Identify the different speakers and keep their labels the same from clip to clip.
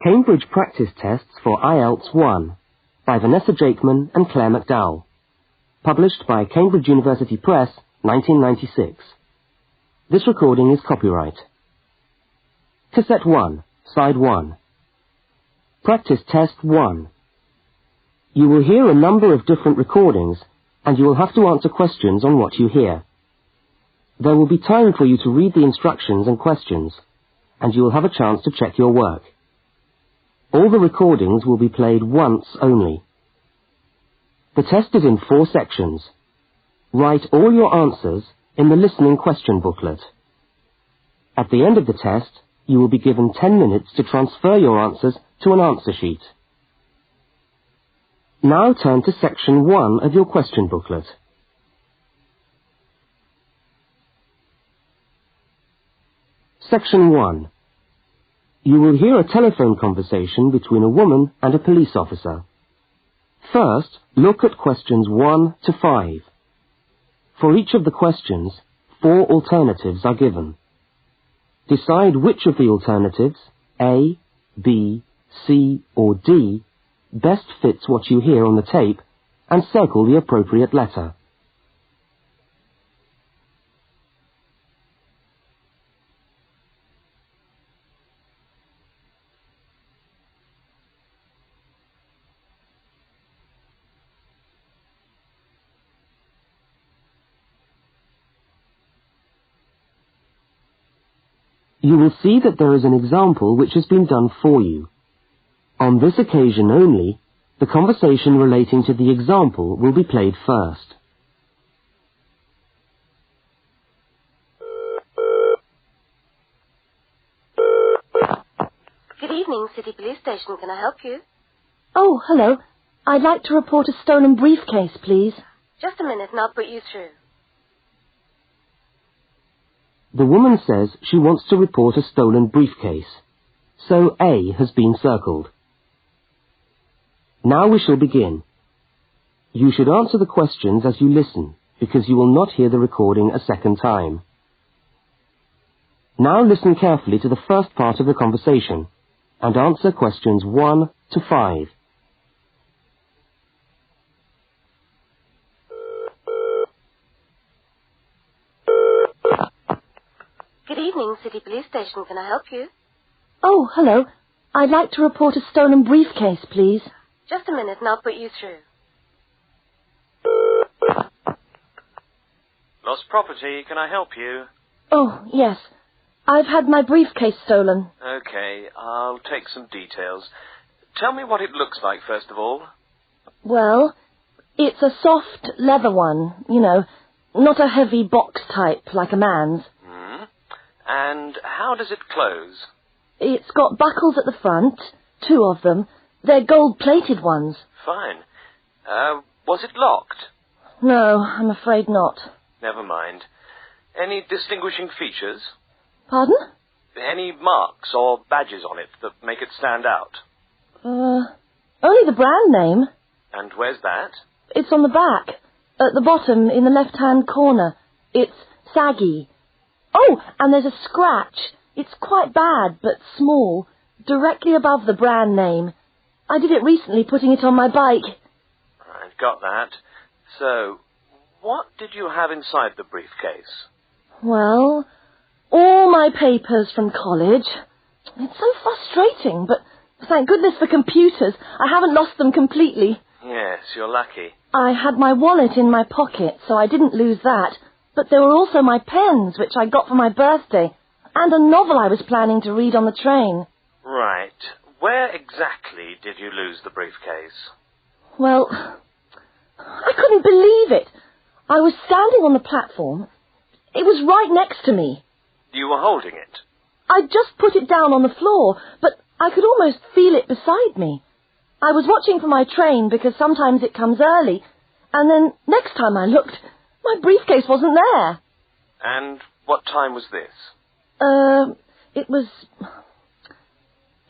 Speaker 1: Cambridge Practice Tests for IELTS 1 by Vanessa Jakeman and Claire McDowell. Published by Cambridge University Press, 1996. This recording is copyright. Cassette 1, Side 1. Practice Test 1. You will hear a number of different recordings, and you will have to answer questions on what you hear. There will be time for you to read the instructions and questions, and you will have a chance to check your work. All the recordings will be played once only. The test is in 4 sections. Write all your answers in the listening question booklet. At the end of the test, you will be given 10 minutes to transfer your answers to an answer sheet. Now turn to section 1 of your question booklet. Section 1. You will hear a telephone conversation between a woman and a police officer. First, look at questions 1 to 5. For each of the questions, 4 alternatives are given. Decide which of the alternatives, A, B, C, or D, best fits what you hear on the tape, and circle the appropriate letter. You will see that there is an example which has been done for you. On this occasion only, the conversation relating to the example will be played first.
Speaker 2: Good evening, City Police Station. Can I help you?
Speaker 3: Oh, hello. I'd like to report a stolen briefcase, please.
Speaker 2: Just a minute and I'll put you through.
Speaker 1: The woman says she wants to report a stolen briefcase, so A has been circled. Now we shall begin. You should answer the questions as you listen, because you will not hear the recording a second time. Now listen carefully to the first part of the conversation, and answer questions 1 to 5.
Speaker 2: Good evening, City Police Station. Can I help you?
Speaker 3: Oh, hello. I'd like to report a stolen briefcase, please.
Speaker 2: Just a minute and I'll put you through.
Speaker 4: Lost property, can I help you?
Speaker 3: Oh, yes. I've had my briefcase stolen.
Speaker 4: Okay, I'll take some details. Tell me what it looks like, first of all.
Speaker 3: Well, it's a soft leather one, you know, not a heavy box type like a man's.
Speaker 4: And how does it close?
Speaker 3: It's got buckles at the front, 2 of them. They're gold-plated ones.
Speaker 4: Fine. Was it locked?
Speaker 3: No, I'm afraid not.
Speaker 4: Never mind. Any distinguishing features?
Speaker 3: Pardon?
Speaker 4: Any marks or badges on it that make it stand out?
Speaker 3: Only the brand name.
Speaker 4: And where's that?
Speaker 3: It's on the back, at the bottom in the left-hand corner. It's saggy. Oh, and there's a scratch. It's quite bad, but small, directly above the brand name. I did it recently, putting it on my bike.
Speaker 4: I've got that. So, what did you have inside the briefcase?
Speaker 3: Well, all my papers from college. It's so frustrating, but thank goodness for computers. I haven't lost them completely.
Speaker 4: Yes, you're lucky.
Speaker 3: I had my wallet in my pocket, so I didn't lose that. But there were also my pens, which I got for my birthday, and a novel I was planning to read on the train.
Speaker 4: Right. Where exactly did you lose the briefcase?
Speaker 3: Well, I couldn't believe it. I was standing on the platform. It was right next to me.
Speaker 4: You were holding it?
Speaker 3: I'd just put it down on the floor, but I could almost feel it beside me. I was watching for my train because sometimes it comes early, and then next time I looked, my briefcase wasn't there.
Speaker 4: And what time was this?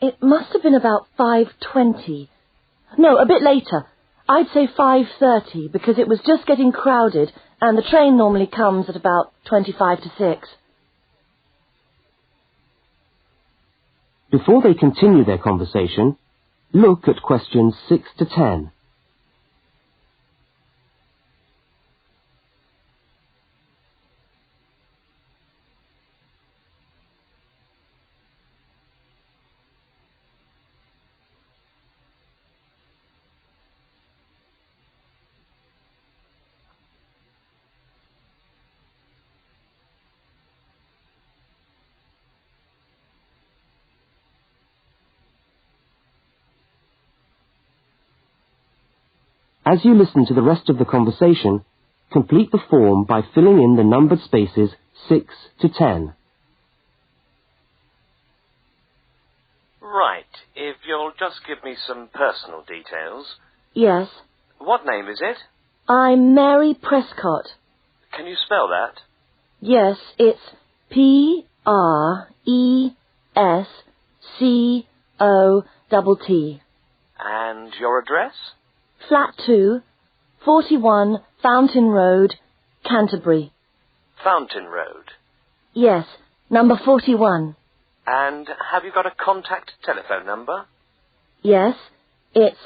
Speaker 3: It must have been about 5:20. No, a bit later. I'd say 5:30 because it was just getting crowded and the train normally comes at about 25 to 6.
Speaker 1: Before they continue their conversation, look at questions 6 to 10. As you listen to the rest of the conversation, complete the form by filling in the numbered spaces 6 to 10.
Speaker 4: Right. If you'll just give me some personal details.
Speaker 3: Yes.
Speaker 4: What name is it?
Speaker 3: I'm Mary Prescott.
Speaker 4: Can you spell that?
Speaker 3: Yes, it's Prescott.
Speaker 4: And your address?
Speaker 3: Flat 2, 41 Fountain Road, Canterbury.
Speaker 4: Fountain Road.
Speaker 3: Yes, number 41.
Speaker 4: And have you got a contact telephone number?
Speaker 3: Yes, it's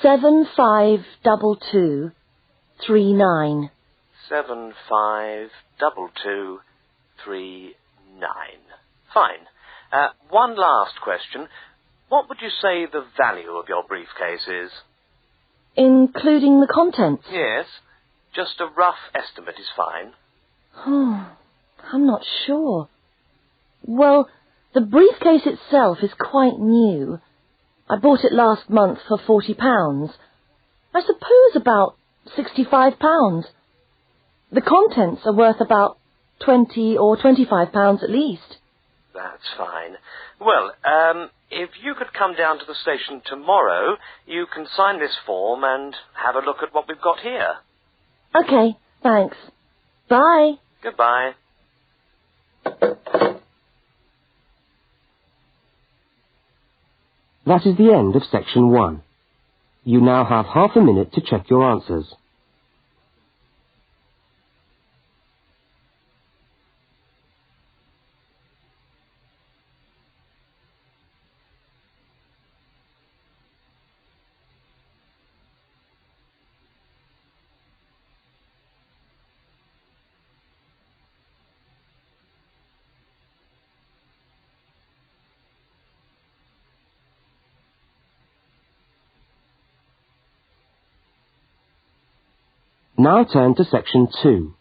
Speaker 3: 752239.
Speaker 4: 752239. Fine. One last question. What would you say the value of your briefcase is?
Speaker 3: Including the contents?
Speaker 4: Yes. Just a rough estimate is fine.
Speaker 3: Oh, I'm not sure. Well, the briefcase itself is quite new. I bought it last month for £40. I suppose about £65. The contents are worth about £20 or £25 at least.
Speaker 4: That's fine. Well, if you could come down to the station tomorrow, you can sign this form and have a look at what we've got here.
Speaker 3: Okay, thanks. Bye.
Speaker 4: Goodbye.
Speaker 1: That is the end of section 1. You now have half a minute to check your answers. Now turn to section 2.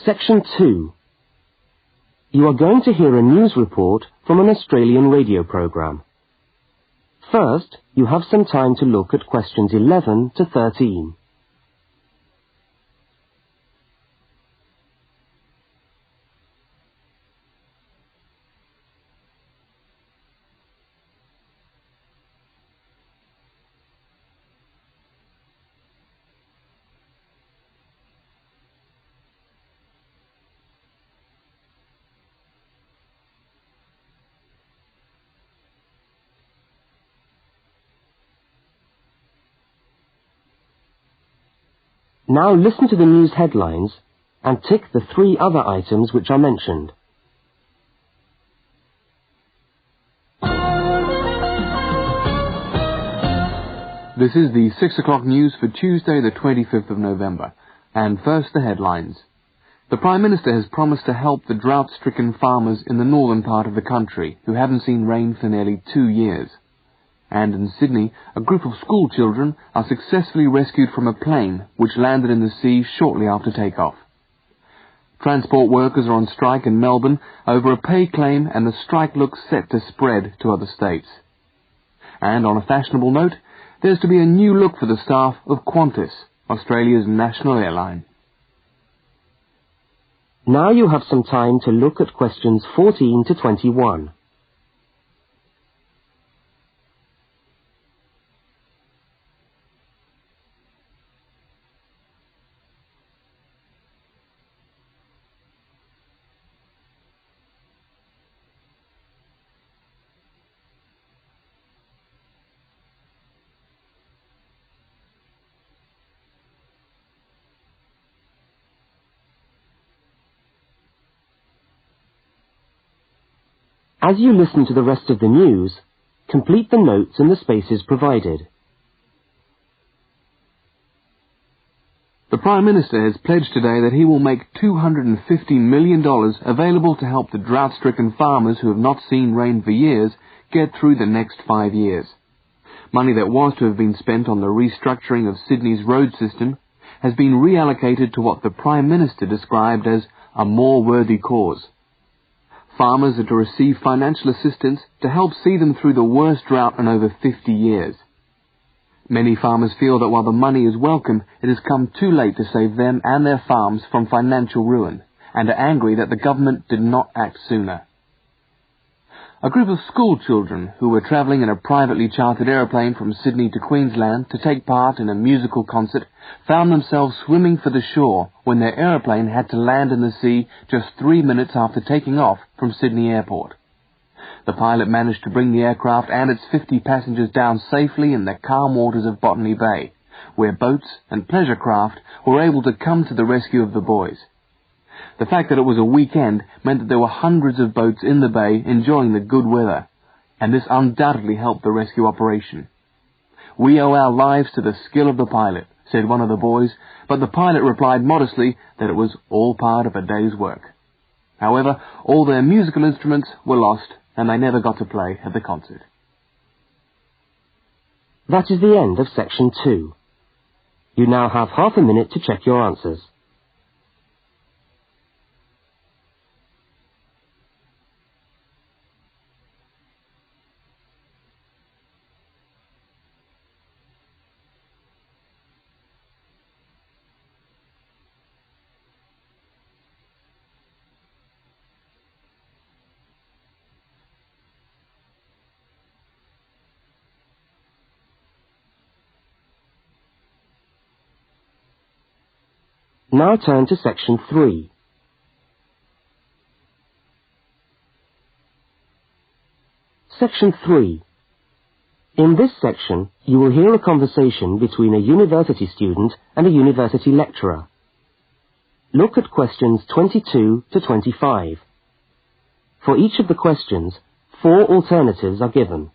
Speaker 1: Section 2. You are going to hear a news report from an Australian radio program. First, you have some time to look at questions 11 to 13. Now listen to the news headlines and tick the 3 other items which are mentioned.
Speaker 5: This is the 6 o'clock news for Tuesday the 25th of November. And first the headlines. The Prime Minister has promised to help the drought-stricken farmers in the northern part of the country who haven't seen rain for nearly 2 years. And in Sydney, a group of school children are successfully rescued from a plane which landed in the sea shortly after takeoff. Transport workers are on strike in Melbourne over a pay claim, and the strike looks set to spread to other states. And on a fashionable note, there's to be a new look for the staff of Qantas, Australia's national airline.
Speaker 1: Now you have some time to look at questions 14 to 21. As you listen to the rest of the news, complete the notes in the spaces provided.
Speaker 5: The Prime Minister has pledged today that he will make $250 million available to help the drought-stricken farmers who have not seen rain for years get through the next 5 years. Money that was to have been spent on the restructuring of Sydney's road system has been reallocated to what the Prime Minister described as a more worthy cause. Farmers are to receive financial assistance to help see them through the worst drought in over 50 years. Many farmers feel that while the money is welcome, it has come too late to save them and their farms from financial ruin, and are angry that the government did not act sooner. A group of school children who were travelling in a privately chartered aeroplane from Sydney to Queensland to take part in a musical concert found themselves swimming for the shore when their aeroplane had to land in the sea just 3 minutes after taking off from Sydney Airport. The pilot managed to bring the aircraft and its 50 passengers down safely in the calm waters of Botany Bay, where boats and pleasure craft were able to come to the rescue of the boys. The fact that it was a weekend meant that there were hundreds of boats in the bay enjoying the good weather, and this undoubtedly helped the rescue operation. "We owe our lives to the skill of the pilot," said one of the boys, but the pilot replied modestly that it was all part of a day's work. However, all their musical instruments were lost, and they never got to play at the concert.
Speaker 1: That is the end of section 2. You now have half a minute to check your answers. Now turn to section 3. Section 3. In this section, you will hear a conversation between a university student and a university lecturer. Look at questions 22 to 25. For each of the questions, 4 alternatives are given.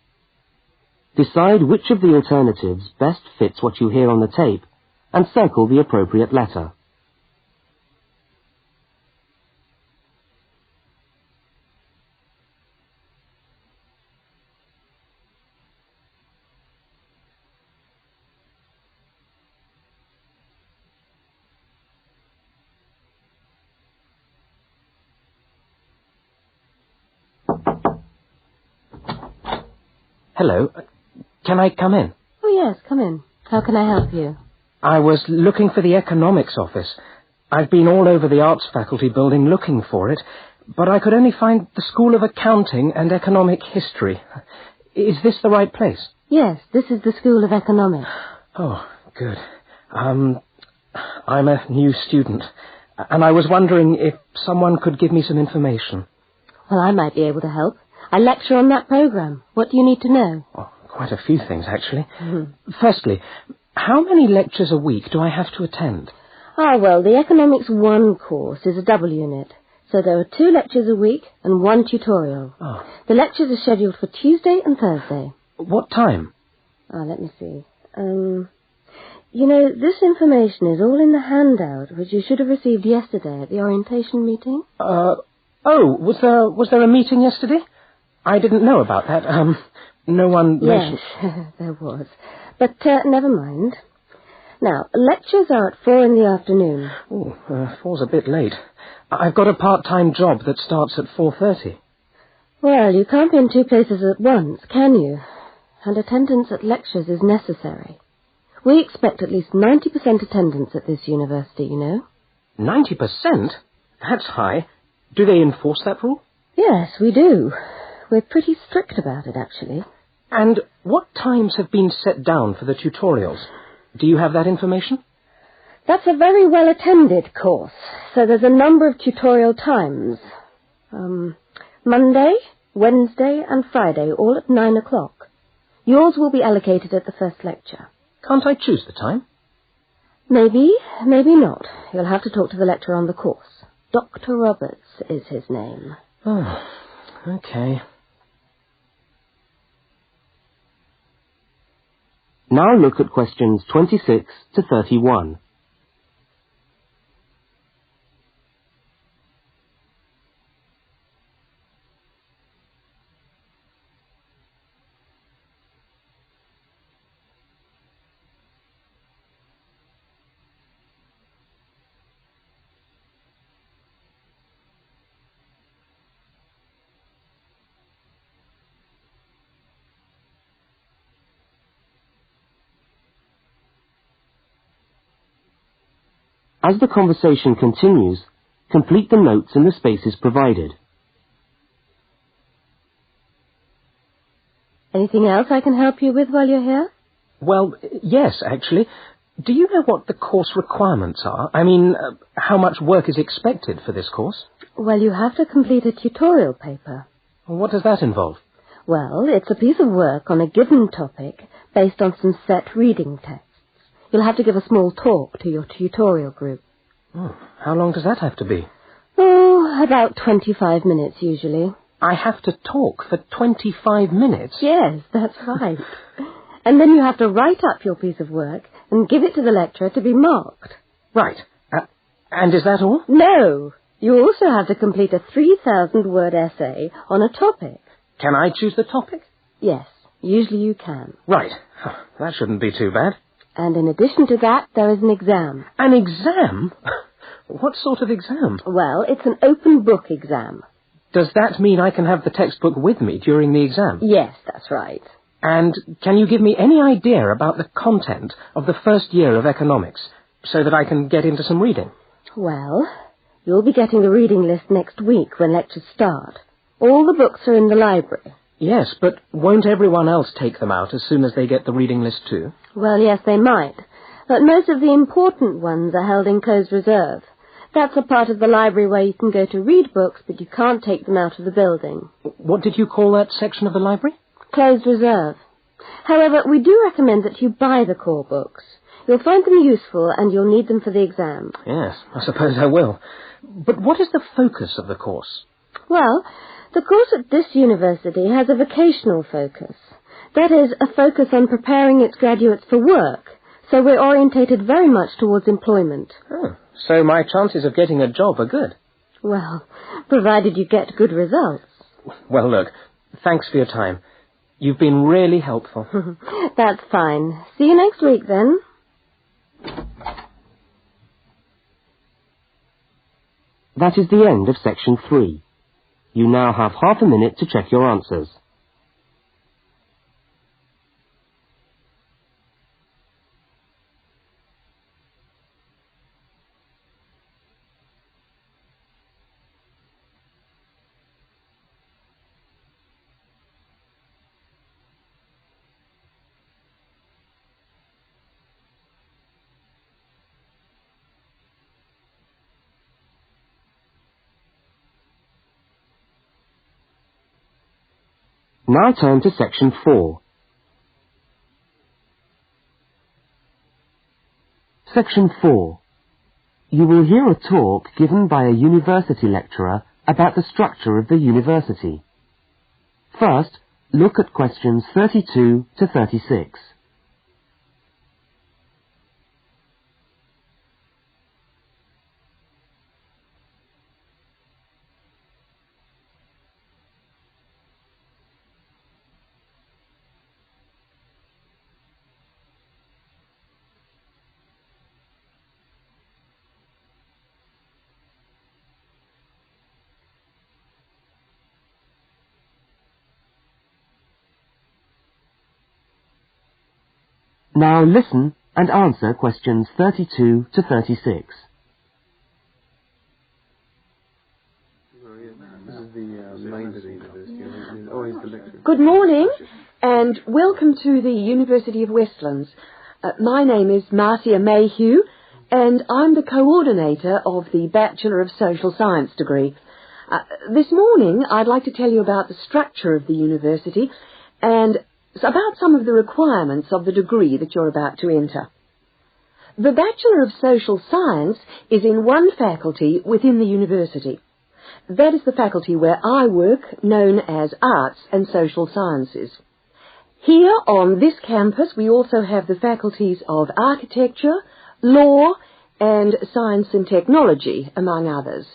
Speaker 1: Decide which of the alternatives best fits what you hear on the tape and circle the appropriate letter.
Speaker 6: Hello. Can I come in?
Speaker 2: Oh, yes, come in. How can I help you?
Speaker 6: I was looking for the economics office. I've been all over the arts faculty building looking for it, but I could only find the School of Accounting and Economic History. Is this the right place?
Speaker 2: Yes, this is the School of Economics.
Speaker 6: Oh, good. I'm a new student, and I was wondering if someone could give me some information.
Speaker 2: Well, I might be able to help. I lecture on that program. What do you need to know?
Speaker 6: Oh, quite a few things, actually. Firstly, how many lectures a week do I have to attend?
Speaker 2: Well, the Economics 1 course is a double unit. So there are 2 lectures a week and 1 tutorial.
Speaker 6: Oh.
Speaker 2: The lectures are scheduled for Tuesday and Thursday.
Speaker 6: What time?
Speaker 2: Let me see. You know, this information is all in the handout, which you should have received yesterday at the orientation meeting.
Speaker 6: Was there a meeting yesterday? I didn't know about that. No one mentioned...
Speaker 2: Yes, there was. But never mind. Now, lectures are at 4 in the afternoon.
Speaker 6: 4's a bit late. I've got a part-time job that starts at 4:30.
Speaker 2: Well, you can't be in 2 places at once, can you? And attendance at lectures is necessary. We expect at least 90% attendance at this university, you know.
Speaker 6: 90%? That's high. Do they enforce that rule?
Speaker 2: Yes, we do. We're pretty strict about it, actually.
Speaker 6: And what times have been set down for the tutorials? Do you have that information?
Speaker 2: That's a very well-attended course, so there's a number of tutorial times. Monday, Wednesday, and Friday, all at 9 o'clock. Yours will be allocated at the first lecture.
Speaker 6: Can't I choose the time?
Speaker 2: Maybe, maybe not. You'll have to talk to the lecturer on the course. Dr. Roberts is his name.
Speaker 6: Oh, okay.
Speaker 1: Now look at questions 26 to 31. As the conversation continues, complete the notes in the spaces provided.
Speaker 2: Anything else I can help you with while you're here?
Speaker 6: Well, yes, actually. Do you know what the course requirements are? I mean, how much work is expected for this course?
Speaker 2: Well, you have to complete a tutorial paper.
Speaker 6: What does that involve?
Speaker 2: Well, it's a piece of work on a given topic based on some set reading texts. You'll have to give a small talk to your tutorial group.
Speaker 6: Oh, how long does that have to be?
Speaker 2: Oh, about 25 minutes usually.
Speaker 6: I have to talk for 25 minutes?
Speaker 2: Yes, that's right. And then you have to write up your piece of work and give it to the lecturer to be marked.
Speaker 6: Right. And is that all?
Speaker 2: No. You also have to complete a 3,000-word essay on a topic.
Speaker 6: Can I choose the topic?
Speaker 2: Yes, usually you can.
Speaker 6: Right. That shouldn't be too bad.
Speaker 2: And in addition to that, there is an exam.
Speaker 6: An exam? What sort of exam?
Speaker 2: Well, it's an open book exam.
Speaker 6: Does that mean I can have the textbook with me during the exam?
Speaker 2: Yes, that's right.
Speaker 6: And can you give me any idea about the content of the first year of economics, so that I can get into some reading?
Speaker 2: Well, you'll be getting the reading list next week when lectures start. All the books are in the library.
Speaker 6: Yes, but won't everyone else take them out as soon as they get the reading list too?
Speaker 2: Well, yes, they might. But most of the important ones are held in closed reserve. That's a part of the library where you can go to read books, but you can't take them out of the building.
Speaker 6: What did you call that section of the library?
Speaker 2: Closed reserve. However, we do recommend that you buy the core books. You'll find them useful and you'll need them for the exam.
Speaker 6: Yes, I suppose I will. But what is the focus of the course?
Speaker 2: Well, the course at this university has a vocational focus. That is, a focus on preparing its graduates for work. So we're orientated very much towards employment.
Speaker 6: Oh, so my chances of getting a job are good?
Speaker 2: Well, provided you get good results.
Speaker 6: Well, look, thanks for your time. You've been really helpful.
Speaker 2: That's fine. See you next week, then.
Speaker 1: That is the end of section 3. You now have half a minute to check your answers. Now turn to section 4. Section 4. You will hear a talk given by a university lecturer about the structure of the university. First, look at questions 32 to 36. Now listen and answer questions 32 to 36.
Speaker 7: Good morning, and welcome to the University of Westlands. My name is Marcia Mayhew, and I'm the coordinator of the Bachelor of Social Science degree. This morning, I'd like to tell you about the structure of the university and about some of the requirements of the degree that you're about to enter. The Bachelor of Social Science is in one faculty within the university. That is the faculty where I work, known as Arts and Social Sciences. Here on this campus we also have the faculties of architecture, law and science and technology, among others.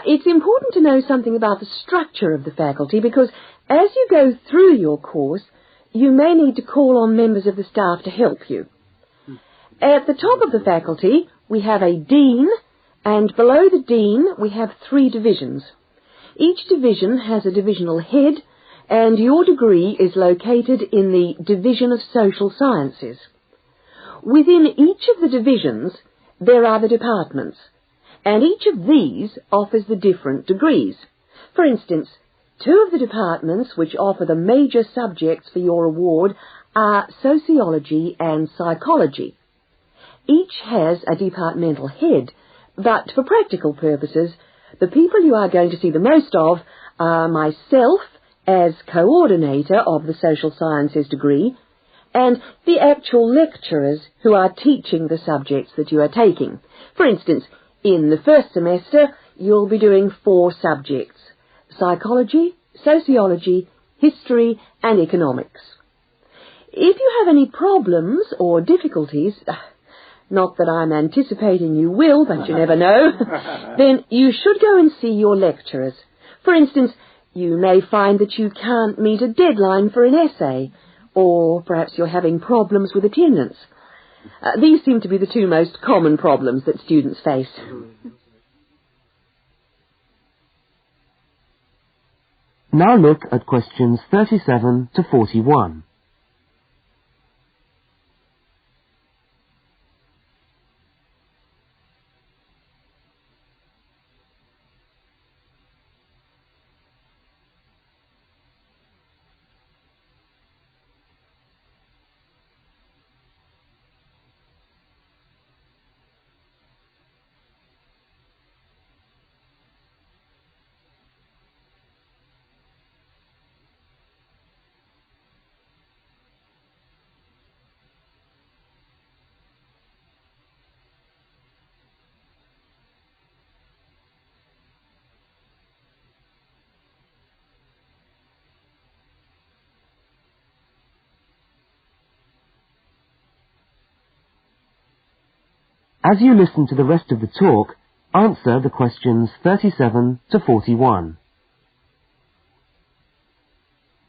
Speaker 7: It's important to know something about the structure of the faculty because as you go through your course, you may need to call on members of the staff to help you. At the top of the faculty, we have a dean, and below the dean, we have 3 divisions. Each division has a divisional head, and your degree is located in the Division of Social Sciences. Within each of the divisions, there are the departments, and each of these offers the different degrees. For instance, 2 of the departments which offer the major subjects for your award are sociology and psychology. Each has a departmental head, but for practical purposes, the people you are going to see the most of are myself as coordinator of the social sciences degree, and the actual lecturers who are teaching the subjects that you are taking. For instance, in the first semester, you'll be doing 4 subjects: psychology, sociology, history, and economics. If you have any problems or difficulties, not that I'm anticipating you will, but you never know, then you should go and see your lecturers. For instance, you may find that you can't meet a deadline for an essay, or perhaps you're having problems with attendance. These seem to be the 2 most common problems that students face.
Speaker 1: Now look at questions 37 to 41. As you listen to the rest of the talk, answer the questions 37 to 41.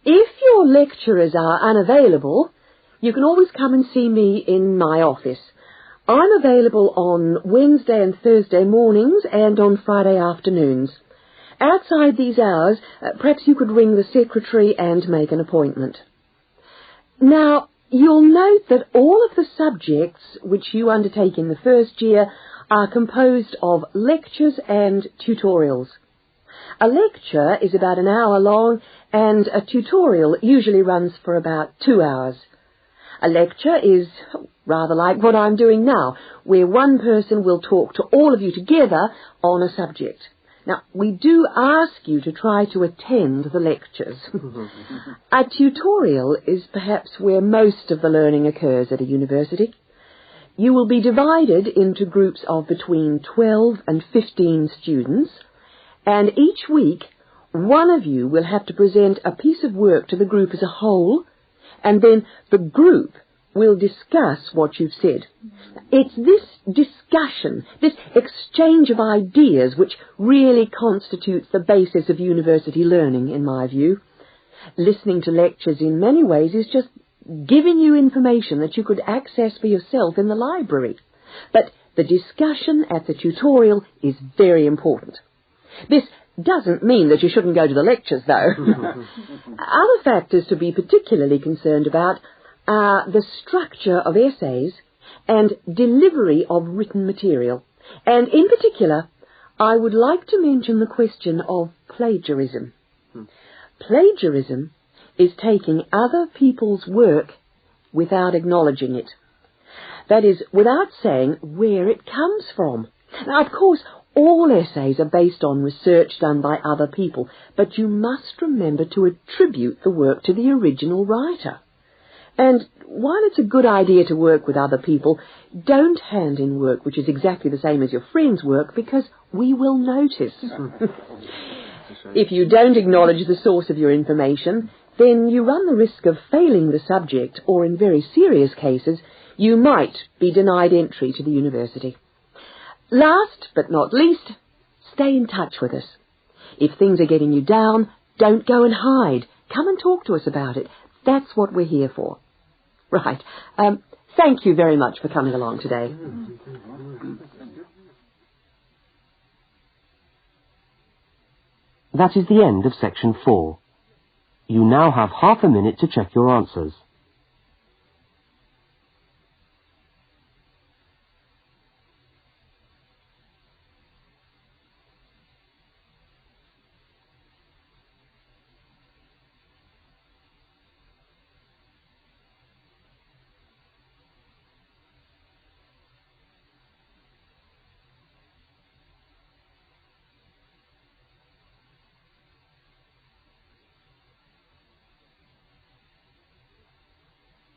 Speaker 7: If your lecturers are unavailable, you can always come and see me in my office. I'm available on Wednesday and Thursday mornings and on Friday afternoons. Outside these hours, perhaps you could ring the secretary and make an appointment. Now, you'll note that all of the subjects which you undertake in the first year are composed of lectures and tutorials. A lecture is about an hour long, and a tutorial usually runs for about 2 hours. A lecture is rather like what I'm doing now, where one person will talk to all of you together on a subject. Now, we do ask you to try to attend the lectures. A tutorial is perhaps where most of the learning occurs at a university. You will be divided into groups of between 12 and 15 students, and each week one of you will have to present a piece of work to the group as a whole, and then the group will discuss what you've said. It's this discussion, this exchange of ideas, which really constitutes the basis of university learning, in my view. Listening to lectures in many ways is just giving you information that you could access for yourself in the library. But the discussion at the tutorial is very important. This doesn't mean that you shouldn't go to the lectures, though. Other factors to be particularly concerned about are the structure of essays and delivery of written material. And in particular, I would like to mention the question of plagiarism. Plagiarism is taking other people's work without acknowledging it. That is, without saying where it comes from. Now, of course, all essays are based on research done by other people, but you must remember to attribute the work to the original writer. And while it's a good idea to work with other people, don't hand in work which is exactly the same as your friend's work, because we will notice. If you don't acknowledge the source of your information, then you run the risk of failing the subject, or in very serious cases, you might be denied entry to the university. Last but not least, stay in touch with us. If things are getting you down, don't go and hide. Come and talk to us about it. That's what we're here for. Right. Thank you very much for coming along today.
Speaker 1: That is the end of section 4. You now have half a minute to check your answers.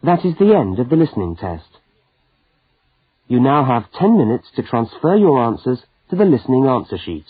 Speaker 1: That is the end of the listening test. You now have 10 minutes to transfer your answers to the listening answer sheet.